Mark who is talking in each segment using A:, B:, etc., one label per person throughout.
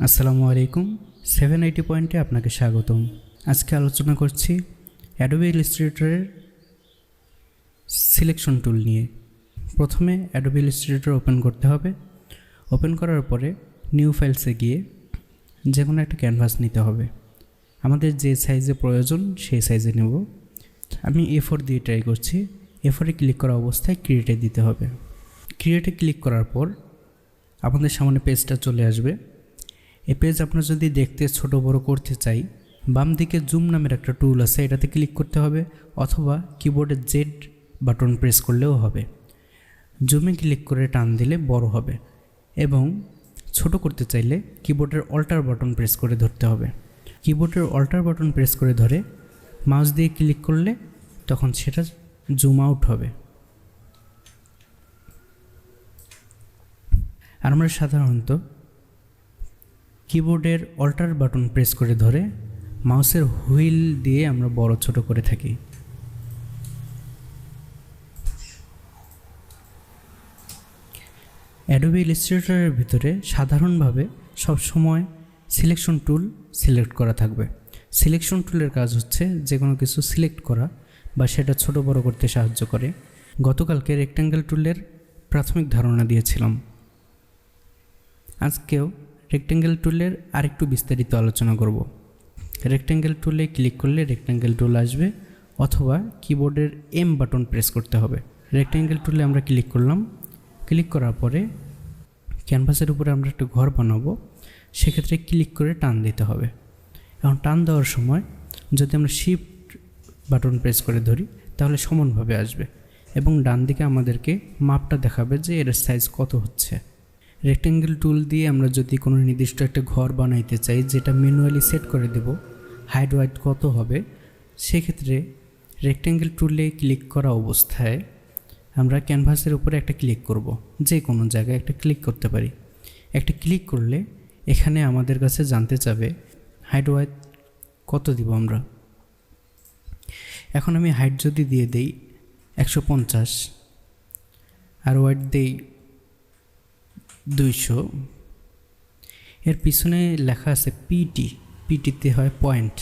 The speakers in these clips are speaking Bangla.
A: আসসালামু আলাইকুম 780 পয়েন্টে আপনাকে স্বাগতম। আজকে আলোচনা করছি অ্যাডোবি ইলাস্ট্রেটরের সিলেকশন টুল নিয়ে। প্রথমে অ্যাডোবি ইলাস্ট্রেটর ওপেন করতে হবে। ওপেন করার পরে নিউ ফাইলসে গিয়ে যে কোনো একটা ক্যানভাস নিতে হবে। আমাদের যে সাইজে প্রয়োজন সেই সাইজে নেব। আমি A4 দিয়ে ট্রাই করছি। A4 এ ক্লিক করা অবস্থায় ক্রিয়েটে দিতে হবে। ক্রিয়েটে ক্লিক করার পর আমাদের সামনে পেজটা চলে আসবে। এই পেজ আপনার যদি দেখতে ছোট বড় করতে চাই, বাম দিকে জুম নামের একটা টুল আছে, এটাতে ক্লিক করতে হবে, অথবা কিবোর্ডে জেড বাটন প্রেস করলেও হবে। জুমে ক্লিক করে টান দিলে বড় হবে, এবং ছোট করতে চাইলে কিবোর্ডের অল্টার বাটন প্রেস করে ধরতে হবে। কিবোর্ডের অল্টার বাটন প্রেস করে ধরে মাউস দিয়ে ক্লিক করলে তখন সেটা জুম আউট হবে। আর আমরা সাধারণত কিবোর্ডের অল্টার বাটন প্রেস করে ধরে মাউসের হুইল দিয়ে আমরা বড় ছোট করে থাকি। অ্যাডোবি ইলাস্ট্রেটরের ভিতরে সাধারণভাবে সবসময় সিলেকশন টুল সিলেক্ট করা থাকবে। সিলেকশন টুলের কাজ হচ্ছে যে কোনো কিছু সিলেক্ট করা বা সেটা ছোট বড় করতে সাহায্য করে। গতকালকে রেক্ট্যাঙ্গেল টুলের প্রাথমিক ধারণা দিয়েছিলাম। আজকেও রেক্ট্যাঙ্গেল টুলের আরেকটু বিস্তারিত আলোচনা করব। রেক্ট্যাঙ্গেল টুলে ক্লিক করলে রেক্ট্যাঙ্গেল টুল আসবে, অথবা কিবোর্ডের এম বাটন প্রেস করতে হবে। রেক্ট্যাঙ্গেল টুলে আমরা ক্লিক করলাম। ক্লিক করার পরে ক্যানভাসের উপরে আমরা একটা ঘর বানাবো, সেক্ষেত্রে ক্লিক করে টান দিতে হবে। এখন টান দেওয়ার সময় যদি আমরা শিফট বাটন প্রেস করে ধরি তাহলে সমানভাবে আসবে, এবং ডান দিকে আমাদেরকে মাপটা দেখাবে যে এর সাইজ কত হচ্ছে। রেক্ট্যাঙ্গেল টুল দিয়ে আমরা যদি কোনো নির্দিষ্ট একটা ঘর বানাইতে চাই, যেটা ম্যানুয়ালি সেট করে দেব হাইট ওয়াইট কত হবে, সেক্ষেত্রে রেক্ট্যাঙ্গেল টুলে ক্লিক করা অবস্থায় আমরা ক্যানভাসের উপরে একটা ক্লিক করব। যে কোনো জায়গায় একটা ক্লিক করতে পারি। একটা ক্লিক করলে এখানে আমাদের কাছে জানতে চাবে হাইট ওয়াইট কত দিব আমরা। এখন আমি হাইট যদি দিয়ে দেই 150 আর ওয়াইট দেই 200, এর পিছনে লেখা আছে পিটি। পিটিতে হয় পয়েন্ট।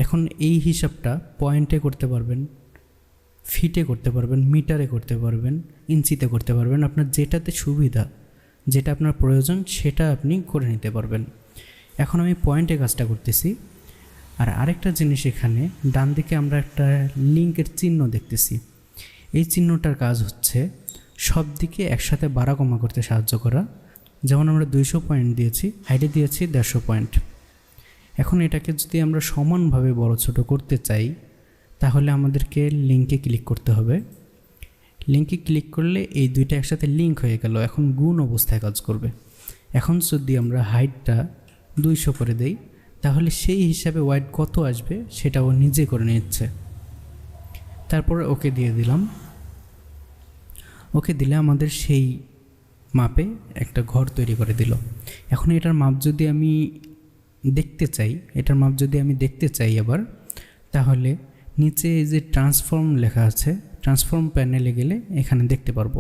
A: এখন এই হিসাবটা পয়েন্টে করতে পারবেন, ফিটে করতে পারবেন, মিটারে করতে পারবেন, ইঞ্চিতে করতে পারবেন। আপনার যেটাতে সুবিধা, যেটা আপনার প্রয়োজন সেটা আপনি করে নিতে পারবেন। এখন আমি পয়েন্টে কাজটা করতেছি। আর আরেকটা জিনিস, এখানে ডান দিকে আমরা একটা লিঙ্কের চিহ্ন দেখতেছি। এই চিহ্নটার কাজ হচ্ছে সব দিকে একসাথে বাড়া কমা করতে সাহায্য করা। যেমন আমরা 200 পয়েন্ট দিয়েছি, হাইটে দিয়েছি 150 পয়েন্ট। এখন এটাকে যদি আমরা সমানভাবে বড় ছোট করতে চাই তাহলে আমাদেরকে লিঙ্কে ক্লিক করতে হবে। লিঙ্কে ক্লিক করলে এই দুইটা একসাথে লিঙ্ক হয়ে গেল, এখন গুণ অবস্থায় কাজ করবে। এখন যদি আমরা হাইটটা 200 করে দেই তাহলে সেই হিসাবে ওয়াইড কত আসবে সেটা ও নিজে করে নিচ্ছে। তারপরে ওকে দিয়ে দিলাম। ওকে দিলে আমাদের সেই মাপে একটা ঘর তৈরি করে দিল। এখন এটার মাপ যদি আমি দেখতে চাই আবার, তাহলে নিচে এই যে ট্রান্সফর্ম লেখা আছে, ট্রান্সফর্ম প্যানেলে গেলে এখানে দেখতে পারবো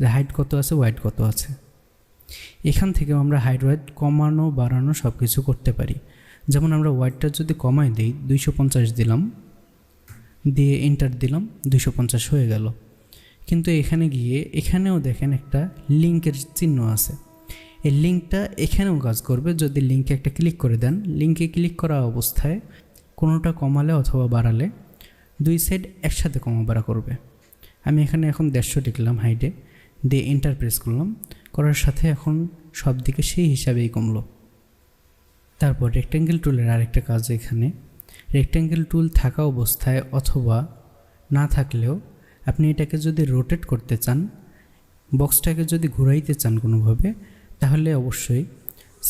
A: যে হাইট কত আছে, ওয়াইড কত আছে। এখান থেকেও আমরা হাইট ওয়াইড কমানো বাড়ানো সব কিছু করতে পারি। যেমন আমরা ওয়াইডটা যদি কমাই দিই, 250 দিলাম, দিয়ে এন্টার দিলাম, 250 হয়ে গেল। কিন্তু এখানে গিয়ে এখানেও দেখেন একটা লিঙ্কের চিহ্ন আছে। এই লিঙ্কটা এখানেও কাজ করবে যদি লিঙ্কে একটা ক্লিক করে দেন। লিঙ্কে ক্লিক করা অবস্থায় কোনোটা কমালে অথবা বাড়ালে দুই সাইড একসাথে কমা বাড়া করবে। আমি এখানে এখন 150 লিখলাম হাইটে, দিয়ে এন্টার প্রেস করলাম। করার সাথে এখন সব দিকে সেই হিসাবেই কমলো। তারপর রেক্ট্যাঙ্গেল টুলের আরেকটা কাজ, এখানে রেক্ট্যাঙ্গেল টুল থাকা অবস্থায় অথবা না থাকলেও আপনি এটাকে যদি রোটেট করতে চান, বক্সটাকে যদি ঘুরাইতে চান কোনোভাবে, তাহলে অবশ্যই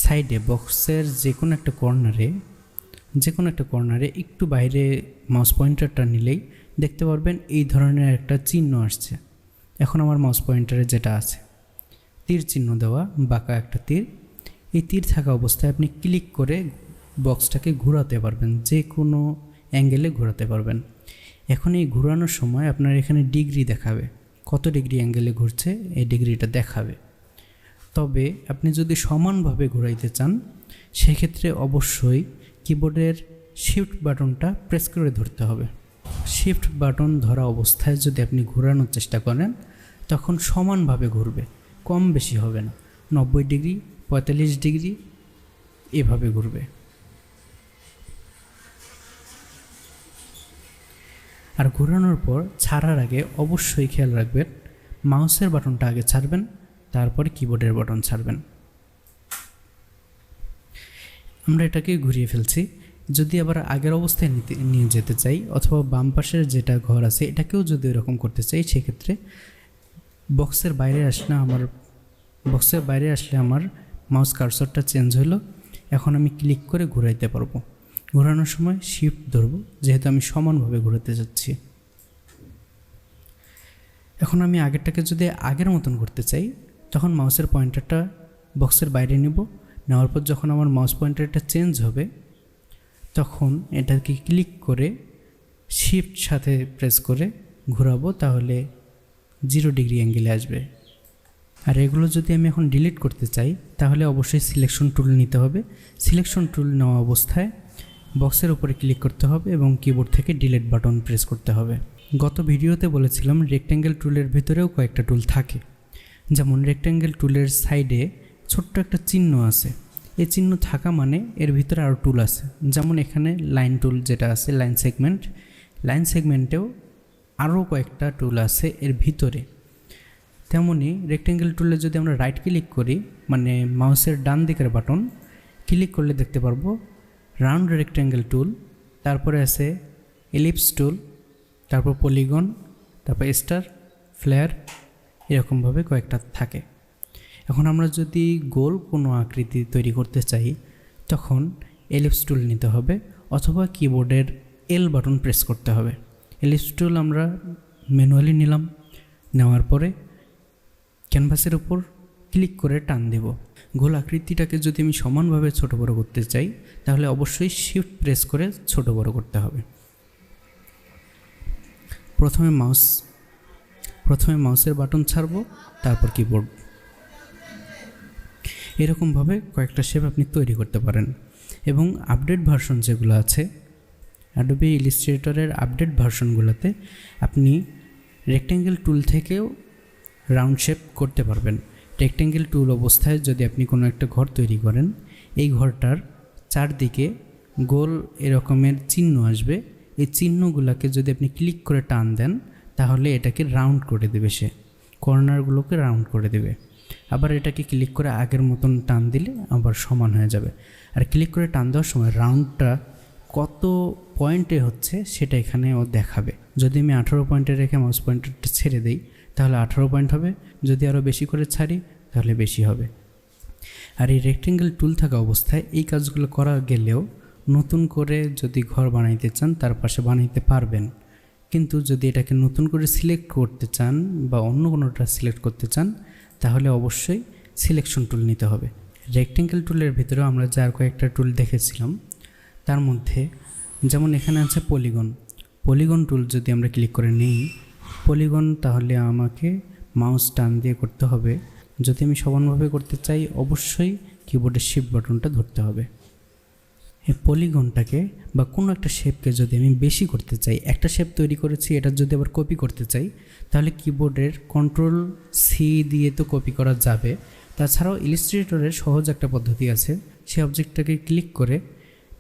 A: সাইডে বক্সের যে কোনো একটা কর্নারে একটু বাইরে মাউস পয়েন্টারটা নিলেই দেখতে পারবেন এই ধরনের একটা চিহ্ন আসছে। এখন আমার মাউস পয়েন্টারে যেটা আছে, তীর চিহ্ন দেওয়া, বাঁকা একটা তীর, এই তীর থাকা অবস্থায় আপনি ক্লিক করে বক্সটাকে ঘোরাতে পারবেন, যে কোনো অ্যাঙ্গেলে ঘোরাতে পারবেন। এখন এই ঘোরানোর সময় আপনার এখানে ডিগ্রি দেখাবে, কত ডিগ্রি অ্যাঙ্গেলে ঘুরছে এই ডিগ্রিটা দেখাবে। তবে আপনি যদি সমানভাবে ঘোরাইতে চান সেক্ষেত্রে অবশ্যই কিবোর্ডের শিফট বাটনটা প্রেস করে ধরতে হবে। শিফট বাটন ধরা অবস্থায় যদি আপনি ঘোরানোর চেষ্টা করেন তখন সমানভাবে ঘুরবে, কম বেশি হবে না, 90 ডিগ্রি 45 ডিগ্রি এভাবে ঘুরবে। আর ঘোরানোর পর ছাড়ার আগে অবশ্যই খেয়াল রাখবেন মাউসের বাটনটা আগে ছাড়বেন, তারপরে কিবোর্ডের বাটন ছাড়বেন। আমরা এটাকে ঘুরিয়ে ফেলছি। যদি আবার আগের অবস্থায় নিয়ে যেতে চাই অথবা বাম পাশের যেটা ঘর আছে এটাকেও যদি এরকম করতে চাই সেক্ষেত্রে বক্সের বাইরে আসলে আমার মাউস কার্সরটা চেঞ্জ হলো। এখন আমি ক্লিক করে ঘোরাইতে পারবো। ঘোরানোর সময় শিফট ধরবো যেহেতু আমি সমানভাবে ঘোরাতে যাচ্ছি। এখন আমি আগেরটাকে যদি আগের মতন করতে চাই তখন মাউসের পয়েন্টারটা বক্সের বাইরে নেব। নেওয়ার পর যখন আমার মাউস পয়েন্টারটা চেঞ্জ হবে তখন এটাকে ক্লিক করে শিফট সাথে প্রেস করে ঘোরাবো, তাহলে 0 ডিগ্রি অ্যাঙ্গেলে আসবে। আর এগুলো যদি আমি এখন ডিলিট করতে চাই তাহলে অবশ্যই সিলেকশন টুল নিতে হবে। সিলেকশন টুল নেওয়া অবস্থায় বক্সের উপরে ক্লিক করতে হবে এবং কিবোর্ড থেকে ডিলিট বাটন প্রেস করতে হবে। গত ভিডিওতে বলেছিলাম রেক্ট্যাঙ্গেল টুলের ভিতরেও কয়েকটা টুল থাকে, যেমন রেক্ট্যাঙ্গেল টুলের সাইডে ছোট্ট একটা চিহ্ন আছে। এই চিহ্ন থাকা মানে এর ভিতরে আরও টুল আছে, যেমন এখানে লাইন টুল যেটা আছে, লাইন সেগমেন্টেও আরও কয়েকটা টুল আছে এর ভিতরে। তেমনি রেক্ট্যাঙ্গেল টুলে যদি আমরা রাইট ক্লিক করি মানে মাউসের ডান দিকের বাটন ক্লিক করলে দেখতে পারবো রাউন্ড রেক্ট্যাঙ্গেল টুল, তারপরে আছে এলিপস টুল, তারপর পলিগন, তারপর স্টার, ফ্লেয়ার, এরকমভাবে কয়েকটা থাকে। এখন আমরা যদি গোল কোনো আকৃতি তৈরি করতে চাই তখন এলিপস টুল নিতে হবে অথবা কিবোর্ডের এল বাটন প্রেস করতে হবে। এলিপস টুল আমরা ম্যানুয়ালি নিলাম, নেওয়ার পরে ক্যানভাসের উপর ক্লিক করে টান দেব। গোল আকৃতিটাকে যদি আমি সমানভাবে ছোট বড় করতে চাই তাহলে অবশ্যই শিফট প্রেস করে ছোট বড় করতে হবে। প্রথমে মাউসের বাটন ছাড়বো, তারপর কিবোর্ড। এরকমভাবে কয়েকটা শেপ আপনি তৈরি করতে পারেন। এবং আপডেট ভার্সন যেগুলো আছে অ্যাডোবি ইলাস্ট্রেটরের আপডেট ভার্সনগুলোতে আপনি রেক্ট্যাঙ্গেল টুল থেকেও রাউন্ড শেপ করতে পারবেন। রেক্ট্যাঙ্গেল টুল অবস্থায় যদি আপনি কোনো একটা ঘর তৈরি করেন, এই ঘরটার চারদিকে গোল এরকমের চিহ্ন আসবে। এই চিহ্নগুলোকে যদি আপনি ক্লিক করে টান দেন তাহলে এটাকে রাউন্ড করে দেবে, সে কর্নারগুলোকে রাউন্ড করে দেবে। আবার এটাকে ক্লিক করে আগের মতন টান দিলে আবার সমান হয়ে যাবে। আর ক্লিক করে টান দেওয়ার সময় রাউন্ডটা কত পয়েন্টে হচ্ছে সেটা এখানে ও দেখাবে। যদি আমি 18 পয়েন্টে রেখে মাউস পয়েন্টারটা ছেড়ে দিই তাহলে 18 পয়েন্ট হবে, যদি আরও বেশি করে ছাড়ি তাহলে বেশি হবে। আর এই রেক্ট্যাঙ্গেল টুল থাকা অবস্থায় এই কাজগুলো করা গেলেও নতুন করে যদি ঘর বানাইতে চান তার পাশে বানাইতে পারবেন, কিন্তু যদি এটাকে নতুন করে সিলেক্ট করতে চান বা অন্য কোনোটা সিলেক্ট করতে চান তাহলে অবশ্যই সিলেকশন টুল নিতে হবে। রেক্ট্যাঙ্গেল টুলের ভিতরেও আমরা যার কয়েকটা টুল দেখেছিলাম তার মধ্যে যেমন এখানে আছে পলিগন টুল। যদি আমরা ক্লিক করে নিই পলিগন, তাহলে আমাকে মাউস টান দিয়ে করতে হবে। যদি আমি সমানভাবে করতে চাই অবশ্যই কিবোর্ডের শিফট বাটনটা ধরতে হবে। এই পলিগনটাকে বা কোনো একটা শেপকে যদি আমি বেশি করতে চাই, একটা শেপ তৈরি করেছি এটা যদি আবার কপি করতে চাই তাহলে কিবোর্ডের Ctrl+C দিয়ে তো কপি করা যাবে। তাছাড়াও ইলাস্ট্রেটরের সহজ একটা পদ্ধতি আছে, সেই অবজেক্টটাকে ক্লিক করে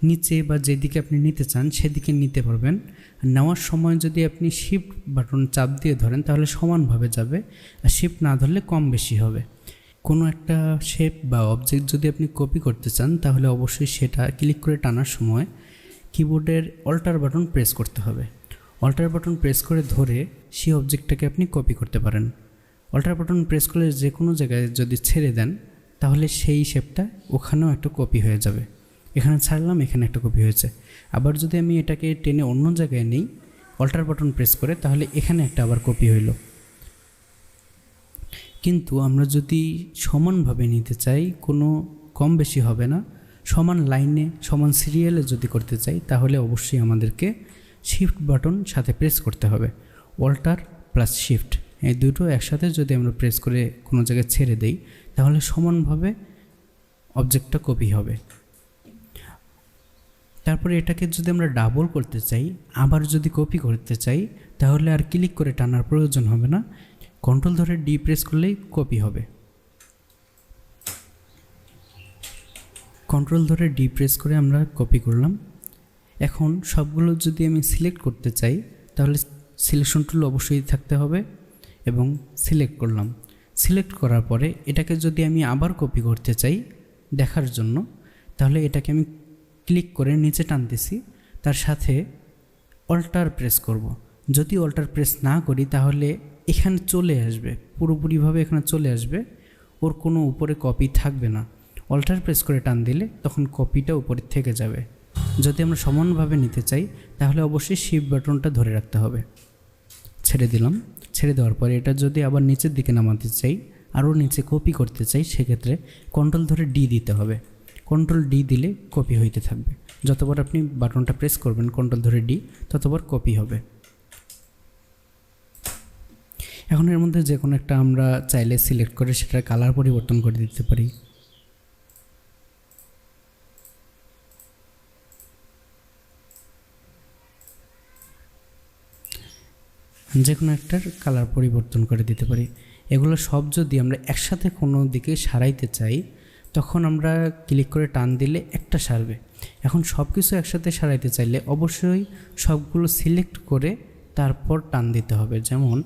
A: নিচে বা যেদিকে আপনি নিতে চান সেদিকে নিতে পারবেন। নেওয়ার সময় যদি আপনি শিফট বাটন চাপ দিয়ে ধরেন তাহলে সমানভাবে যাবে, আর শিফট না ধরলে কম বেশি হবে। কোনো একটা শেপ বা অবজেক্ট যদি আপনি কপি করতে চান তাহলে অবশ্যই সেটা ক্লিক করে টানার সময় কিবোর্ডের অল্টার বাটন প্রেস করতে হবে। অল্টার বাটন প্রেস করে ধরে সেই অবজেক্টটাকে আপনি কপি করতে পারেন। অল্টার বাটন প্রেস করে যে কোনো জায়গায় যদি ছেড়ে দেন তাহলে সেই শেপটা ওখানেও একটা কপি হয়ে যাবে। এখানে ছাড়লাম, এখানে একটা কপি হয়েছে। আবার যদি আমি এটাকে টেনে অন্য জায়গায় নিই অল্টার বাটন প্রেস করে তাহলে এখানে একটা আবার কপি হইল। কিন্তু আমরা যদি সমানভাবে নিতে চাই, কোনো কম বেশি হবে না, সমান লাইনে সমান সিরিয়ালে যদি করতে চাই তাহলে অবশ্যই আমাদেরকে শিফট বাটন সাথে প্রেস করতে হবে। অল্টার প্লাস শিফট এই দুটো একসাথে যদি আমরা প্রেস করে কোনো জায়গায় ছেড়ে দেই তাহলে সমানভাবে অবজেক্টটা কপি হবে। তারপরে এটাকে যদি আমরা ডাবল করতে চাই, আবার যদি কপি করতে চাই, তাহলে আর ক্লিক করে টানার প্রয়োজন হবে না, কন্ট্রোল ধরে ডি প্রেস করলেই কপি হবে। কন্ট্রোল ধরে ডি প্রেস করে আমরা কপি করলাম। এখন সবগুলো যদি আমি সিলেক্ট করতে চাই, তাহলে সিলেকশন টুল অবশ্যই থাকতে হবে এবং সিলেক্ট করলাম। সিলেক্ট করার পরে এটাকে যদি আমি আবার কপি করতে চাই দেখার জন্য, তাহলে এটাকে আমি ক্লিক করে নিচে টানতেছি, তার সাথে অল্টার প্রেস করব। যদি অল্টার প্রেস না করি তাহলে এখানে চলে আসবে, পুরোপুরিভাবে এখানে চলে আসবে, ওর কোনো উপরে কপি থাকবে না। অল্টার প্রেস করে টান দিলে তখন কপিটা উপরে থেকে যাবে। যদি আমরা সমানভাবে নিতে চাই তাহলে অবশ্যই শিফট বাটনটা ধরে রাখতে হবে। ছেড়ে দিলাম। ছেড়ে দেওয়ার পরে এটা যদি আবার নিচের দিকে নামাতে চাই, আরও নিচে কপি করতে চাই, সেক্ষেত্রে কন্ট্রোল ধরে ডি দিতে হবে। কন্ট্রোল ডি দিলে কপি হইতে থাকবে। যতবার আপনি বাটনটা প্রেস করবেন কন্ট্রোল ধরে ডি, ততবার কপি হবে। এখন এর মধ্যে যে কোনো একটা আমরা চাইলে সিলেক্ট করে সেটার কালার পরিবর্তন করে দিতে পারি। যে কোনো একটার কালার পরিবর্তন করে দিতে পারি। এগুলো সব যদি আমরা একসাথে কোনো দিকে সারাইতে চাই, তখন আমরা ক্লিক করে টান দিলে একটা সারবে। এখন সব কিছু একসাথে সারাইতে চাইলে অবশ্যই সবগুলো সিলেক্ট করে তারপর টান দিতে হবে। যেমন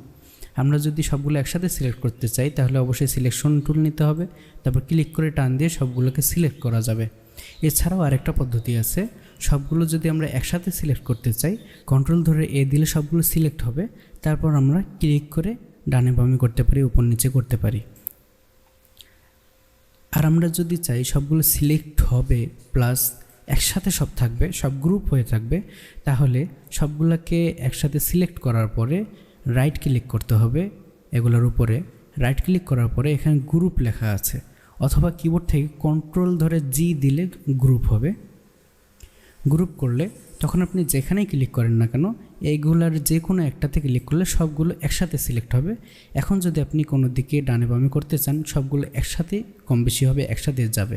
A: আমরা যদি সবগুলো একসাথে সিলেক্ট করতে চাই, তাহলে অবশ্যই সিলেকশন টুল নিতে হবে, তারপর ক্লিক করে টান দিয়ে সবগুলোকে সিলেক্ট করা যাবে। এছাড়াও আরেকটা পদ্ধতি আছে, সবগুলো যদি আমরা একসাথে সিলেক্ট করতে চাই, কন্ট্রোল ধরে এ দিলে সবগুলো সিলেক্ট হবে, তারপর আমরা ক্লিক করে ডানে বামে করতে পারি, উপর নিচে করতে পারি। আর আমরা যদি চাই সবগুলো সিলেক্ট হবে প্লাস একসাথে সব থাকবে, সব গ্রুপ হয়ে থাকবে, তাহলে সবগুলোকে একসাথে সিলেক্ট করার পরে রাইট ক্লিক করতে হবে এগুলোর উপরে। রাইট ক্লিক করার পরে এখানে গ্রুপ লেখা আছে, অথবা কিবোর্ড থেকে কন্ট্রোল ধরে জি দিলে গ্রুপ হবে। গ্রুপ করলে তখন আপনি যেখানেই ক্লিক করেন না কেন, এইগুলার যে কোনো একটাতে ক্লিক করলে সবগুলো একসাথে সিলেক্ট হবে। এখন যদি আপনি কোনো দিকে ডানে বামে করতে চান, সবগুলো একসাথে কম বেশি হবে, একসাথে যাবে।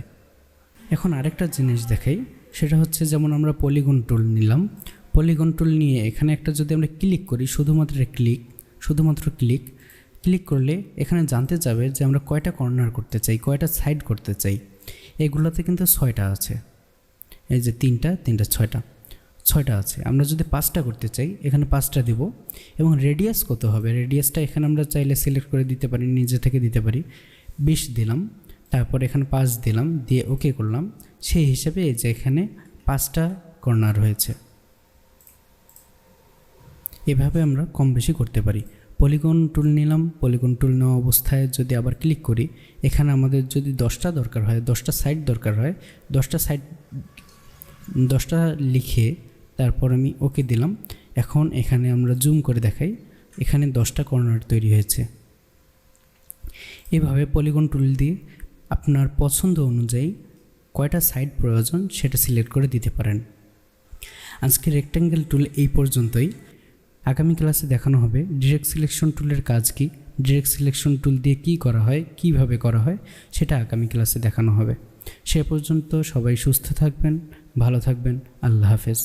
A: এখন আরেকটা জিনিস দেখাই, সেটা হচ্ছে যেমন আমরা পলিগন টুল নিলাম। পলিগন টুল নিয়ে এখানে একটা যদি আমরা ক্লিক করি, শুধুমাত্র ক্লিক করলে এখানে জানতে যাবে যে আমরা কয়টা কর্নার করতে চাই, কয়টা সাইড করতে চাই। এগুলোতে কিন্তু 6টা আছে, এই যে 3টা 6টা আছে। আমরা যদি 5টা করতে চাই, এখানে 5টা দিব। এবং রেডিয়াস কত হবে, রেডিয়াসটা এখানে আমরা চাইলে সিলেক্ট করে দিতে পারি, নিজে থেকে দিতে পারি। 20 দিলাম, তারপর এখানে 5 দিলাম, দিয়ে ওকে করলাম। সেই হিসাবে এই যে এখানে 5টা কর্নার হয়েছে। এভাবে আমরা কম বেশি করতে পারি। পলিগন টুল নিলাম, পলিগন টুল নেওয়া অবস্থায় যদি আবার ক্লিক করি, এখানে আমাদের যদি 10টা দরকার হয়, 10টা সাইড দরকার হয়, 10টা লিখে তারপর আমি ওকে দিলাম। এখন এখানে আমরা জুম করে দেখাই, এখানে 10টা কর্নার তৈরি হয়েছে। এভাবে পলিগন টুল দিয়ে আপনার পছন্দ অনুযায়ী কয়টা সাইড প্রয়োজন সেটা সিলেক্ট করে দিতে পারেন। আজকে রেক্ট্যাঙ্গেল টুল এই পর্যন্তই। আগামী ক্লাসে দেখানো হবে ডিরেক্ট সিলেকশন টুলের কাজ কি, ডিরেক্ট সিলেকশন টুল দিয়ে কী করা হয়, কিভাবে করা হয়, সেটা আগামী ক্লাসে দেখানো হবে। সে পর্যন্ত সবাই সুস্থ থাকবেন, ভালো থাকবেন। আল্লাহ হাফেজ।